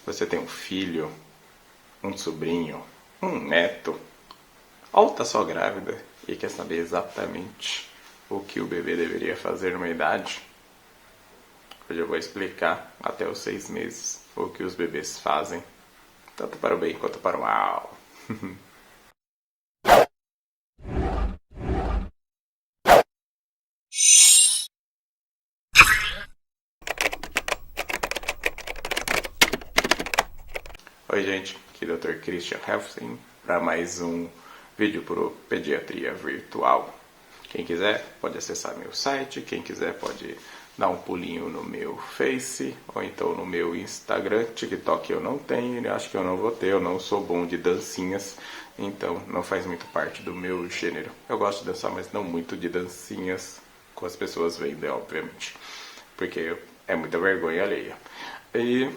Você tem um filho, um sobrinho, um neto, ou está só grávida e quer saber exatamente o que o bebê deveria fazer numa idade? Hoje eu vou explicar até os 6 meses o que os bebês fazem, tanto para o bem quanto para o mal. Oi gente, aqui é o Dr. Christian Helfstein para mais um vídeo pro Pediatria Virtual. Quem quiser pode acessar meu site, quem quiser pode dar um pulinho no meu Face ou então no meu Instagram. TikTok eu não tenho, acho que eu não vou ter, eu não sou bom de dancinhas, então não faz muito parte do meu gênero. Eu gosto de dançar, mas não muito de dancinhas com as pessoas vendo, obviamente, porque é muita vergonha alheia. E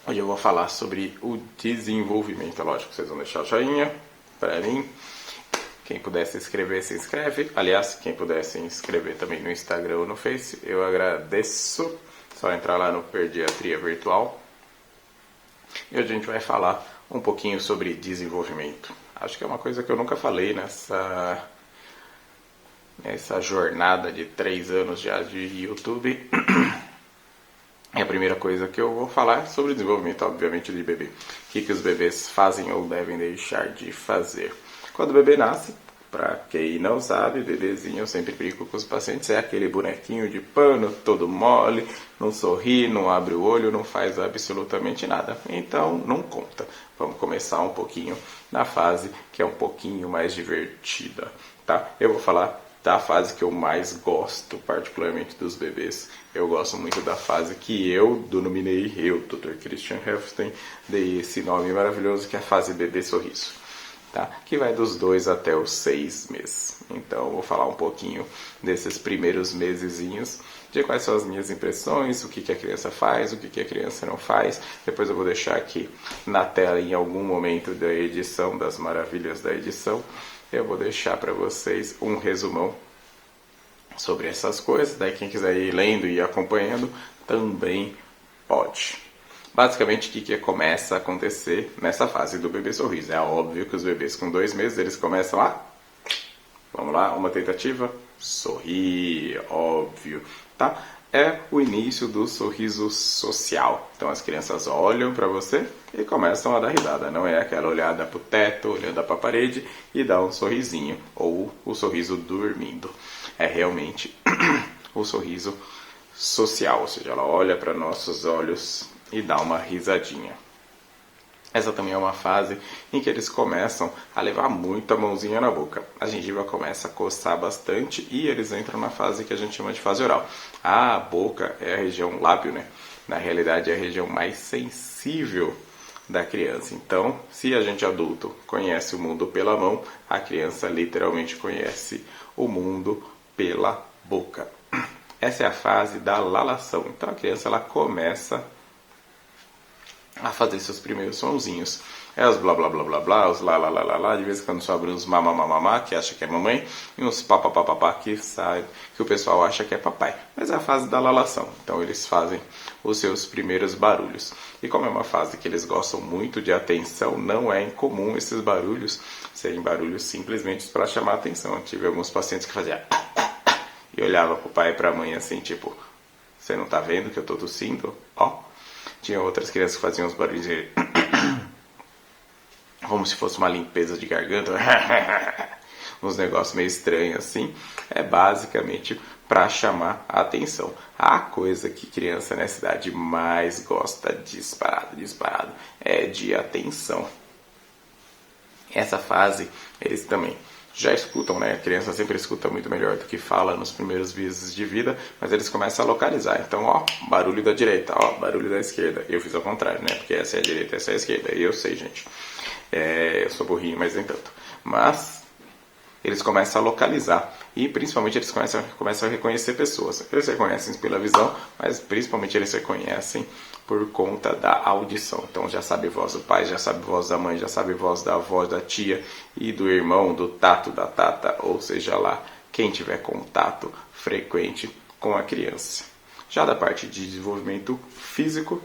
hoje eu vou falar sobre o desenvolvimento. É lógico, vocês vão deixar o joinha para mim. Quem puder se inscrever, se inscreve. Aliás, quem puder se inscrever também no Instagram ou no Face, eu agradeço. Só entrar lá no Pediatria Virtual. E hoje a gente vai falar um pouquinho sobre desenvolvimento. Acho que é uma coisa que eu nunca falei nessa jornada de 3 anos já de YouTube. E a primeira coisa que eu vou falar é sobre o desenvolvimento, obviamente, de bebê. O que os bebês fazem ou devem deixar de fazer. Quando o bebê nasce, para quem não sabe, bebezinho, eu sempre brinco com os pacientes, é aquele bonequinho de pano, todo mole, não sorri, não abre o olho, não faz absolutamente nada. Então, não conta. Vamos começar um pouquinho na fase que é um pouquinho mais divertida, tá? Eu vou falar da fase que eu mais gosto, particularmente dos bebês. Eu gosto muito da fase que eu denominei, Dr. Christian Helfstein, dei esse nome maravilhoso que é a fase bebê sorriso. Tá? Que vai dos 2 até os 6 meses. Então eu vou falar um pouquinho desses primeiros mesezinhos, de quais são as minhas impressões, o que a criança faz, o que a criança não faz. Depois eu vou deixar aqui na tela, em algum momento da edição, das maravilhas da edição, eu vou deixar para vocês um resumão sobre essas coisas. Daí quem quiser ir lendo e acompanhando também pode. Basicamente, o que começa a acontecer nessa fase do bebê sorriso? É óbvio que os bebês com 2 meses, eles começam a... Vamos lá, uma tentativa. Sorrir, óbvio, tá? É o início do sorriso social. Então as crianças olham para você e começam a dar risada. Não é aquela olhada para o teto, olhando para a parede e dá um sorrisinho. Ou o sorriso dormindo. É realmente o sorriso social. Ou seja, ela olha para nossos olhos e dá uma risadinha. Essa também é uma fase em que eles começam a levar muita mãozinha na boca. A gengiva começa a coçar bastante e eles entram na fase que a gente chama de fase oral. A boca é a região lábio, né? Na realidade é a região mais sensível da criança. Então, se a gente adulto conhece o mundo pela mão, a criança literalmente conhece o mundo pela boca. Essa é a fase da lalação. Então a criança ela começa a fazer seus primeiros sonzinhos. É os blá blá blá blá blá, os lá lá lá lá lá, de vez em quando sobra uns mamamamamá, que acha que é mamãe, e uns papapapapá, que sabe, que o pessoal acha que é papai. Mas é a fase da lalação, então eles fazem os seus primeiros barulhos. E como é uma fase que eles gostam muito de atenção, não é incomum esses barulhos serem barulhos simplesmente para chamar atenção. Eu tive alguns pacientes que faziam e olhava pro pai e pra mãe assim, tipo, você não tá vendo que eu tô tossindo? Ó. Tinha outras crianças que faziam uns barulhos como se fosse uma limpeza de garganta, uns negócios meio estranhos assim. É basicamente para chamar a atenção. A coisa que criança nessa idade mais gosta, disparado, é de atenção. Essa fase, eles também já escutam, né? A criança sempre escuta muito melhor do que fala nos primeiros meses de vida, mas eles começam a localizar. Então, ó, barulho da direita, ó, barulho da esquerda. Eu fiz ao contrário, né? Porque essa é a direita, essa é a esquerda. E eu sei, gente. Eu sou burrinho, mas nem tanto. Mas eles começam a localizar. E principalmente eles começam a reconhecer pessoas. Eles reconhecem pela visão, mas principalmente eles reconhecem por conta da audição. Então já sabe a voz do pai, já sabe a voz da mãe, já sabe a voz da avó, da tia e do irmão, do tato, da tata, ou seja lá, quem tiver contato frequente com a criança. Já da parte de desenvolvimento físico,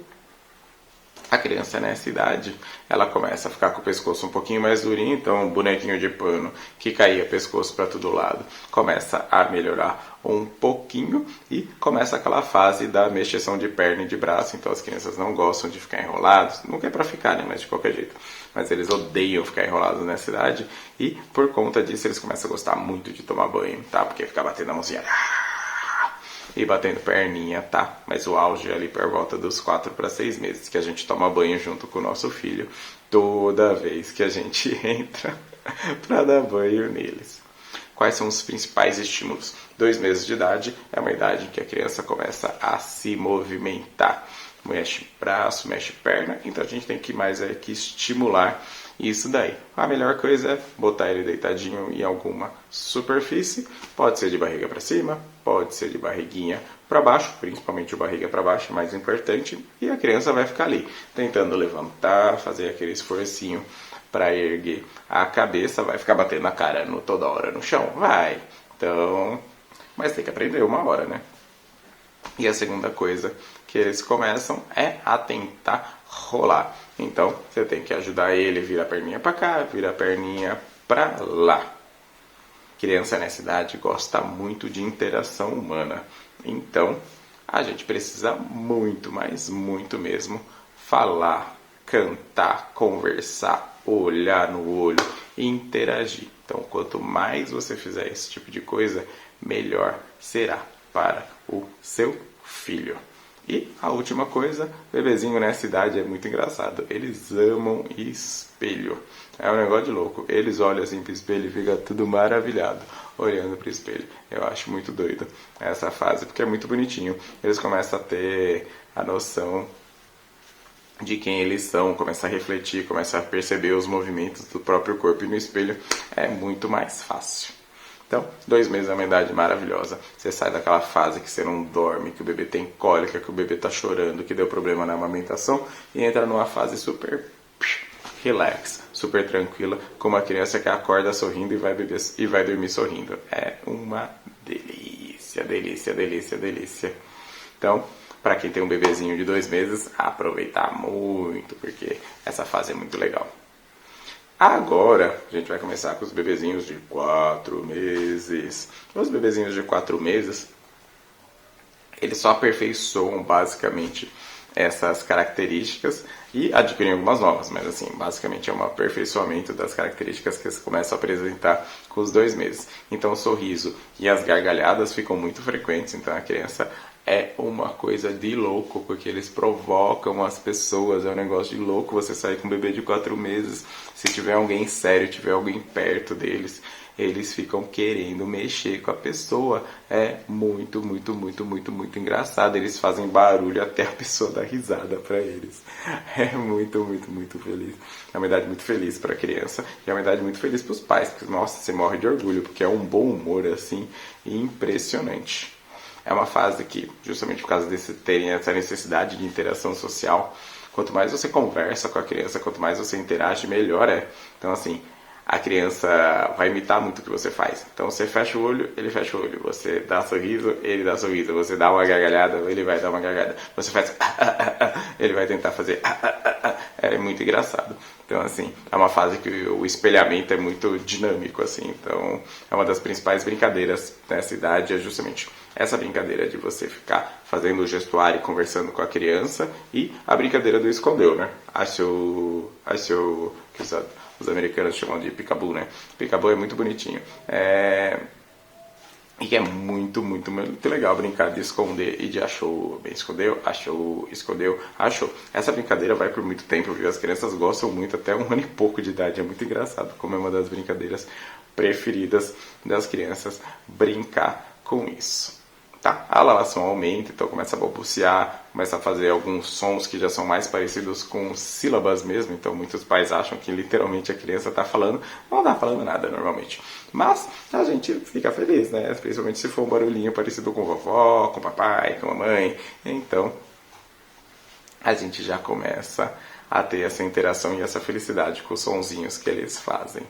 A criança nessa idade, ela começa a ficar com o pescoço um pouquinho mais durinho, então um bonequinho de pano que caía pescoço para todo lado começa a melhorar um pouquinho e começa aquela fase da mexeção de perna e de braço, então as crianças não gostam de ficar enrolados, nunca é para ficar, né, mas de qualquer jeito. Mas eles odeiam ficar enrolados nessa idade e por conta disso eles começam a gostar muito de tomar banho, tá? Porque ficar batendo a mãozinha e batendo perninha, tá? Mas o auge é ali por volta dos 4 para 6 meses, que a gente toma banho junto com o nosso filho, toda vez que a gente entra para dar banho neles. Quais são os principais estímulos? 2 meses de idade é uma idade em que a criança começa a se movimentar. Mexe braço, mexe perna, então a gente tem que mais que estimular isso daí. A melhor coisa é botar ele deitadinho em alguma superfície, pode ser de barriga para cima, pode ser de barriguinha para baixo, principalmente o barriga para baixo, mais importante, e a criança vai ficar ali, tentando levantar, fazer aquele esforcinho para erguer a cabeça, vai ficar batendo a cara toda hora no chão? Vai! Então, mas tem que aprender uma hora, né? E a segunda coisa que eles começam é a tentar rolar. Então, você tem que ajudar ele, vira a perninha para cá, vira a perninha para lá. Criança nessa idade gosta muito de interação humana. Então, a gente precisa muito, mas muito mesmo, falar, cantar, conversar, olhar no olho e interagir. Então, quanto mais você fizer esse tipo de coisa, melhor será para o seu filho. E a última coisa, bebezinho nessa idade é muito engraçado. Eles amam espelho. É um negócio de louco. Eles olham assim pro espelho e ficam tudo maravilhado olhando pro espelho. Eu acho muito doido essa fase, porque é muito bonitinho. Eles começam a ter a noção de quem eles são, começam a refletir, começam a perceber os movimentos do próprio corpo. E no espelho é muito mais fácil. Então, 2 meses é uma idade maravilhosa. Você sai daquela fase que você não dorme, que o bebê tem cólica, que o bebê está chorando, que deu problema na amamentação, e entra numa fase super relax, super tranquila, como uma criança que acorda sorrindo e vai dormir sorrindo. É uma delícia, delícia, delícia, delícia. Então, para quem tem um bebezinho de 2 meses, aproveitar muito, porque essa fase é muito legal. Agora, a gente vai começar com os bebezinhos de 4 meses. Os bebezinhos de 4 meses, eles só aperfeiçoam basicamente essas características e adquirem algumas novas, mas assim, basicamente é um aperfeiçoamento das características que eles começam a apresentar com os 2 meses. Então o sorriso e as gargalhadas ficam muito frequentes, então a criança é uma coisa de louco, porque eles provocam as pessoas, é um negócio de louco você sair com um bebê de 4 meses, se tiver alguém sério, tiver alguém perto deles, eles ficam querendo mexer com a pessoa. É muito, muito, muito, muito, muito engraçado. Eles fazem barulho até a pessoa dar risada para eles. É muito, muito, muito feliz. É uma idade muito feliz para a criança e é uma idade muito feliz para os pais, porque, nossa, você morre de orgulho, porque é um bom humor, assim, impressionante. É uma fase que, justamente por causa de terem essa necessidade de interação social, quanto mais você conversa com a criança, quanto mais você interage, melhor é. Então, assim, a criança vai imitar muito o que você faz. Então, você fecha o olho, ele fecha o olho. Você dá sorriso, ele dá sorriso. Você dá uma gargalhada, ele vai dar uma gargalhada. Você faz ele vai tentar fazer É muito engraçado. Então, assim, é uma fase que o espelhamento é muito dinâmico, assim. Então, é uma das principais brincadeiras nessa idade, é justamente essa brincadeira de você ficar fazendo o gestuário e conversando com a criança e a brincadeira do escondeu, né? Que os americanos chamam de peekaboo, né? Peekaboo é muito bonitinho. E é muito, muito, muito legal brincar de esconder e de achou. Bem, escondeu, achou. Essa brincadeira vai por muito tempo, viu? As crianças gostam muito, até 1 ano e pouco de idade. É muito engraçado, como é uma das brincadeiras preferidas das crianças brincar com isso. Tá? A lavação aumenta, então começa a balbuciar, começa a fazer alguns sons que já são mais parecidos com sílabas mesmo, então muitos pais acham que literalmente a criança está falando, não está falando nada normalmente. Mas a gente fica feliz, né? Principalmente se for um barulhinho parecido com vovó, com papai, com a mamãe. Então a gente já começa a ter essa interação e essa felicidade com os sonzinhos que eles fazem.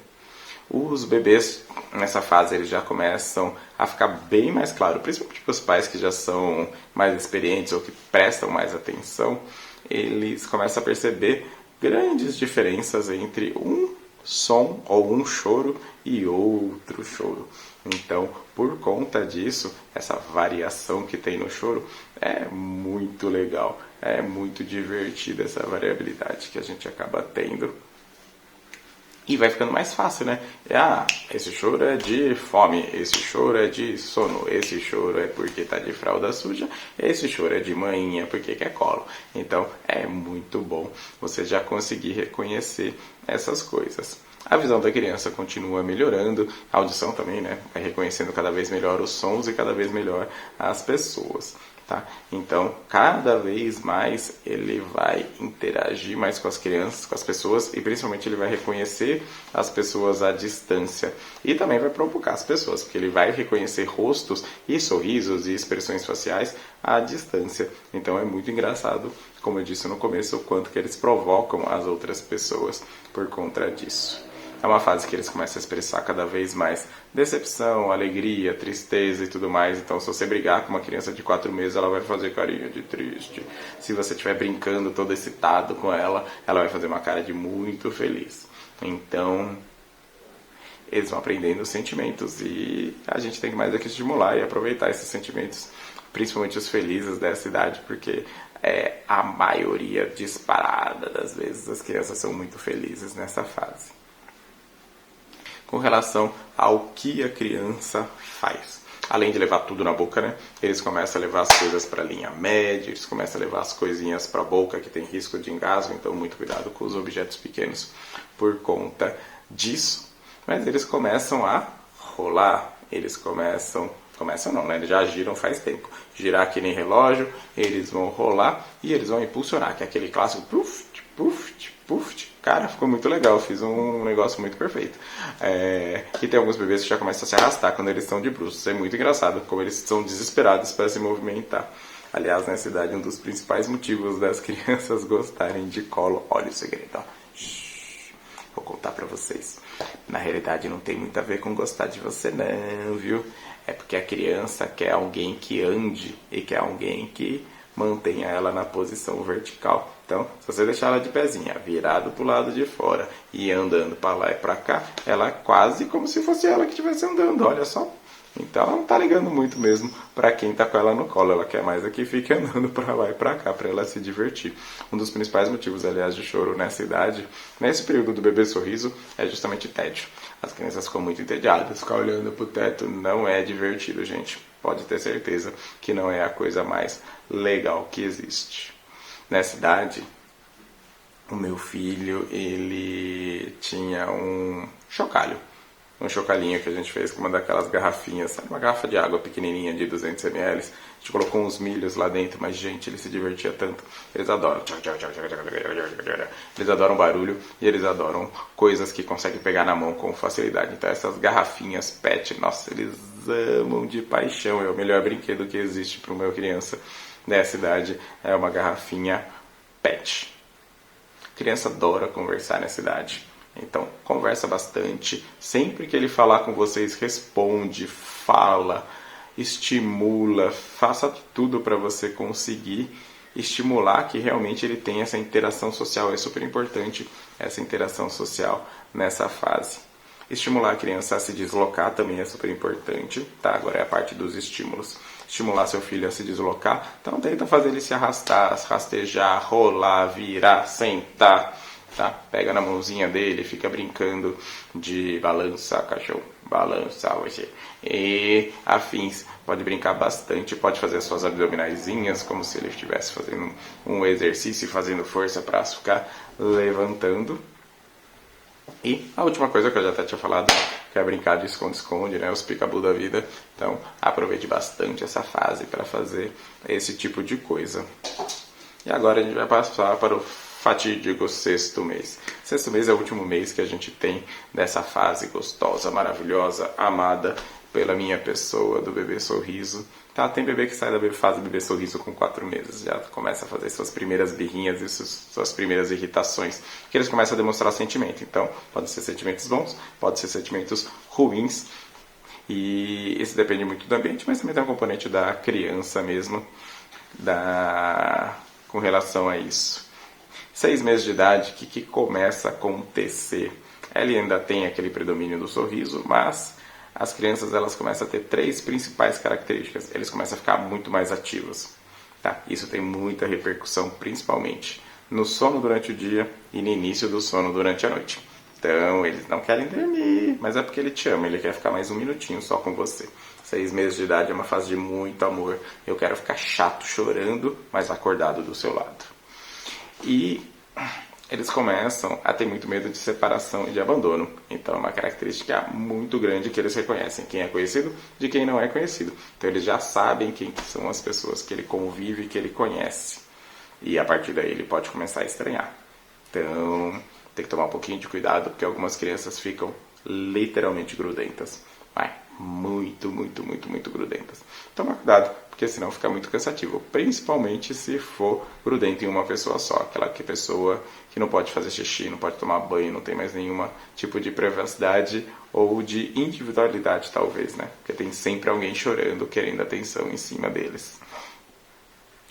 Os bebês, nessa fase, eles já começam a ficar bem mais claro, principalmente para os pais que já são mais experientes ou que prestam mais atenção, eles começam a perceber grandes diferenças entre um som ou um choro e outro choro. Então, por conta disso, essa variação que tem no choro é muito legal, é muito divertida essa variabilidade que a gente acaba tendo. E vai ficando mais fácil, né? Esse choro é de fome, esse choro é de sono, esse choro é porque tá de fralda suja, esse choro é de manhinha porque quer colo. Então é muito bom você já conseguir reconhecer essas coisas. A visão da criança continua melhorando, a audição também, né? Vai reconhecendo cada vez melhor os sons e cada vez melhor as pessoas. Tá? Então, cada vez mais ele vai interagir mais com as crianças, com as pessoas e principalmente ele vai reconhecer as pessoas à distância e também vai provocar as pessoas, porque ele vai reconhecer rostos e sorrisos e expressões faciais à distância. Então é muito engraçado, como eu disse no começo, o quanto que eles provocam as outras pessoas por conta disso. É uma fase que eles começam a expressar cada vez mais decepção, alegria, tristeza e tudo mais. Então, se você brigar com uma criança de 4 meses, ela vai fazer carinha de triste. Se você estiver brincando todo excitado com ela, ela vai fazer uma cara de muito feliz. Então, eles vão aprendendo os sentimentos e a gente tem que mais aqui estimular e aproveitar esses sentimentos, principalmente os felizes dessa idade, porque a maioria disparada das vezes as crianças são muito felizes nessa fase. Com relação ao que a criança faz. Além de levar tudo na boca, né? Eles começam a levar as coisas para a linha média, eles começam a levar as coisinhas para a boca que tem risco de engasgo, então muito cuidado com os objetos pequenos por conta disso. Mas eles começam a rolar, eles começam não, né? Eles já giram faz tempo. Girar que nem relógio, eles vão rolar e eles vão impulsionar, que é aquele clássico puff, puff, puff. Cara, ficou muito legal, fiz um negócio muito perfeito. E tem alguns bebês que já começam a se arrastar quando eles estão de bruços. É muito engraçado, como eles estão desesperados para se movimentar. Aliás, nessa idade, um dos principais motivos das crianças gostarem de colo. Olha o segredo, ó. Vou contar pra vocês. Na realidade, não tem muito a ver com gostar de você não, viu? É porque a criança quer alguém que ande e quer alguém que mantenha ela na posição vertical. Então, se você deixar ela de pezinha, virado para o lado de fora e andando para lá e para cá, ela é quase como se fosse ela que estivesse andando, olha só. Então, ela não está ligando muito mesmo para quem está com ela no colo. Ela quer mais é que fique andando para lá e para cá, para ela se divertir. Um dos principais motivos, aliás, de choro nessa idade, nesse período do bebê sorriso, é justamente tédio. As crianças ficam muito entediadas, ficar olhando para o teto não é divertido, gente. Pode ter certeza que não é a coisa mais legal que existe. Nessa idade, o meu filho, ele tinha um chocalho. Um chocalinho que a gente fez com uma daquelas garrafinhas, sabe? Uma garrafa de água pequenininha de 200 ml. A gente colocou uns milhos lá dentro, mas, gente, ele se divertia tanto. Eles adoram. Eles adoram barulho e eles adoram coisas que conseguem pegar na mão com facilidade. Então, essas garrafinhas PET, nossa, eles amam de paixão. É o melhor brinquedo que existe para uma criança nessa idade, é uma garrafinha PET. A criança adora conversar nessa idade. Então, conversa bastante. Sempre que ele falar com vocês, responde, fala, estimula, faça tudo para você conseguir estimular que realmente ele tenha essa interação social. É super importante essa interação social nessa fase. Estimular a criança a se deslocar também é super importante, tá? Agora é a parte dos estímulos. Estimular seu filho a se deslocar, então tenta fazer ele se arrastar, rastejar, rolar, virar, sentar, tá? Pega na mãozinha dele, fica brincando de balança, cachorro, balança você. E afins, pode brincar bastante, pode fazer as suas abdominaizinhas, como se ele estivesse fazendo um exercício, fazendo força para ficar levantando. E a última coisa que eu já até tinha falado, que é brincar de esconde-esconde, né? Os picabu da vida. Então, aproveite bastante essa fase para fazer esse tipo de coisa. E agora a gente vai passar para o fatídico sexto mês. Sexto mês é o último mês que a gente tem dessa fase gostosa, maravilhosa, amada pela minha pessoa, do bebê sorriso. Tá, tem bebê que sai da fase bebê sorriso com 4 meses, já começa a fazer suas primeiras birrinhas e suas primeiras irritações, que eles começam a demonstrar sentimento. Então, pode ser sentimentos bons, pode ser sentimentos ruins, e isso depende muito do ambiente, mas também tem um componente da criança mesmo, com relação a isso. 6 meses de idade, o que começa a acontecer? Ela ainda tem aquele predomínio do sorriso, mas as crianças elas começam a ter 3 principais características. Eles começam a ficar muito mais ativos. Tá? Isso tem muita repercussão, principalmente no sono durante o dia e no início do sono durante a noite. Então, eles não querem dormir, mas é porque ele te ama, ele quer ficar mais um minutinho só com você. 6 meses de idade é uma fase de muito amor. Eu quero ficar chato, chorando, mas acordado do seu lado. E eles começam a ter muito medo de separação e de abandono. Então, é uma característica muito grande que eles reconhecem. Quem é conhecido de quem não é conhecido. Então, eles já sabem quem são as pessoas que ele convive, que ele conhece. E a partir daí, ele pode começar a estranhar. Então, tem que tomar um pouquinho de cuidado, porque algumas crianças ficam literalmente grudentas. Muito grudentas. Toma cuidado, porque senão fica muito cansativo. Principalmente se for grudento em uma pessoa só. Aquela pessoa que não pode fazer xixi, não pode tomar banho, não tem mais nenhum tipo de privacidade ou de individualidade, talvez, né? Porque tem sempre alguém chorando, querendo atenção em cima deles.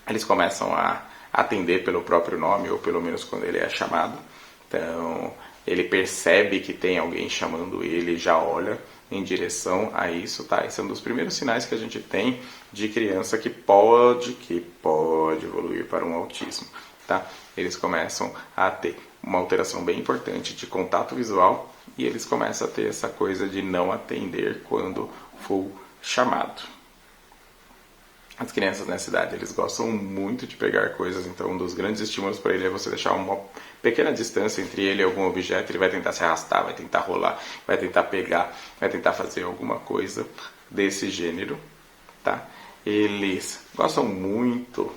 Eles começam a atender pelo próprio nome, ou pelo menos quando ele é chamado. Então, ele percebe que tem alguém chamando ele, já olha em direção a isso, tá? Esse é um dos primeiros sinais que a gente tem de criança que pode evoluir para um autismo, tá? Eles começam a ter uma alteração bem importante de contato visual e eles começam a ter essa coisa de não atender quando for chamado. As crianças nessa idade, eles gostam muito de pegar coisas, então um dos grandes estímulos para ele é você deixar uma pequena distância entre ele e algum objeto. Ele vai tentar se arrastar, vai tentar rolar, vai tentar pegar, vai tentar fazer alguma coisa desse gênero, tá? Eles gostam muito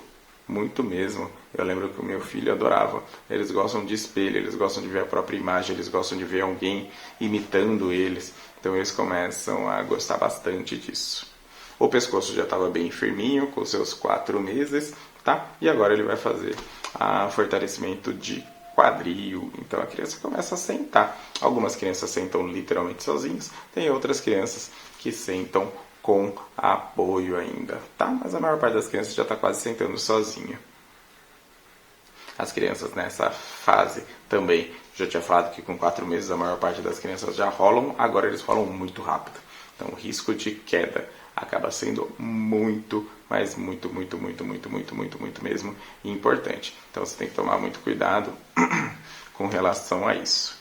mesmo. Eu lembro que o meu filho adorava. Eles gostam de espelho, eles gostam de ver a própria imagem, eles gostam de ver alguém imitando eles. Então eles começam a gostar bastante disso. O pescoço já estava bem firminho, com seus 4 meses, tá? E agora ele vai fazer fortalecimento de quadril. Então a criança começa a sentar. Algumas crianças sentam literalmente sozinhas, tem outras crianças que sentam com apoio ainda, tá? Mas a maior parte das crianças já está quase sentando sozinha. As crianças nessa fase também, já tinha falado que com 4 meses a maior parte das crianças já rolam, agora eles rolam muito rápido. Então o risco de queda acaba sendo muito mesmo importante. Então você tem que tomar muito cuidado com relação a isso.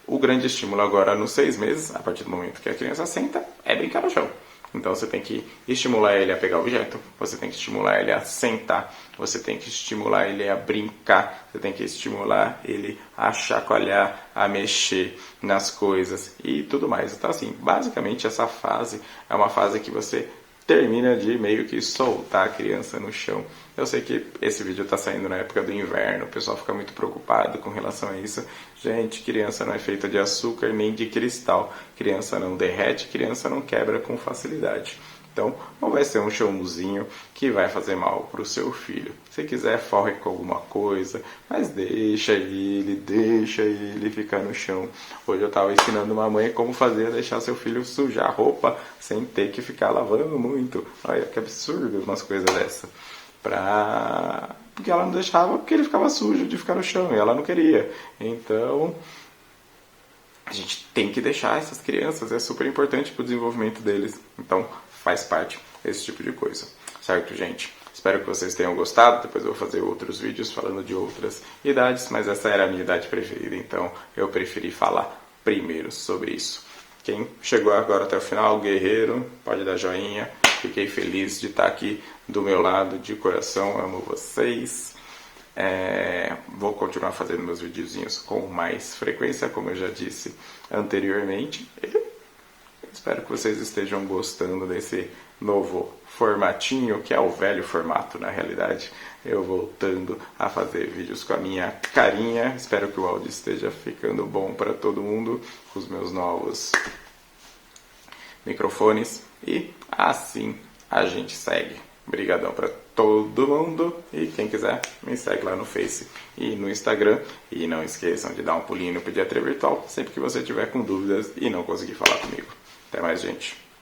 O grande estímulo agora nos 6 meses, a partir do momento que a criança senta, é brincar no chão. Então você tem que estimular ele a pegar objeto, você tem que estimular ele a sentar, você tem que estimular ele a brincar, você tem que estimular ele a chacoalhar, a mexer nas coisas e tudo mais. Então assim, basicamente essa fase é uma fase que você termina de meio que soltar a criança no chão. Eu sei que esse vídeo está saindo na época do inverno, o pessoal fica muito preocupado com relação a isso. Gente, criança não é feita de açúcar nem de cristal. Criança não derrete, criança não quebra com facilidade. Então, não vai ser um chãozinho que vai fazer mal para o seu filho. Se quiser, forre com alguma coisa, mas deixa ele ficar no chão. Hoje eu estava ensinando uma mãe como deixar seu filho sujar a roupa sem ter que ficar lavando muito. Olha que absurdo umas coisas dessa. Porque ela não deixava, porque ele ficava sujo de ficar no chão e ela não queria. Então, a gente tem que deixar essas crianças, é super importante para o desenvolvimento deles. Então, faz parte esse tipo de coisa. Certo, gente? Espero que vocês tenham gostado. Depois eu vou fazer outros vídeos falando de outras idades, mas essa era a minha idade preferida, então eu preferi falar primeiro sobre isso. Quem chegou agora até o final, guerreiro, pode dar joinha. Fiquei feliz de estar aqui do meu lado, de coração, amo vocês. Vou continuar fazendo meus videozinhos com mais frequência, como eu já disse anteriormente. Espero que vocês estejam gostando desse novo formatinho, que é o velho formato na realidade. Eu voltando a fazer vídeos com a minha carinha. Espero que o áudio esteja ficando bom para todo mundo, com os meus novos microfones. E assim a gente segue. Obrigadão para todo mundo. E quem quiser, me segue lá no Face e no Instagram. E não esqueçam de dar um pulinho no Pediatria Virtual sempre que você tiver com dúvidas e não conseguir falar comigo. Até mais, gente.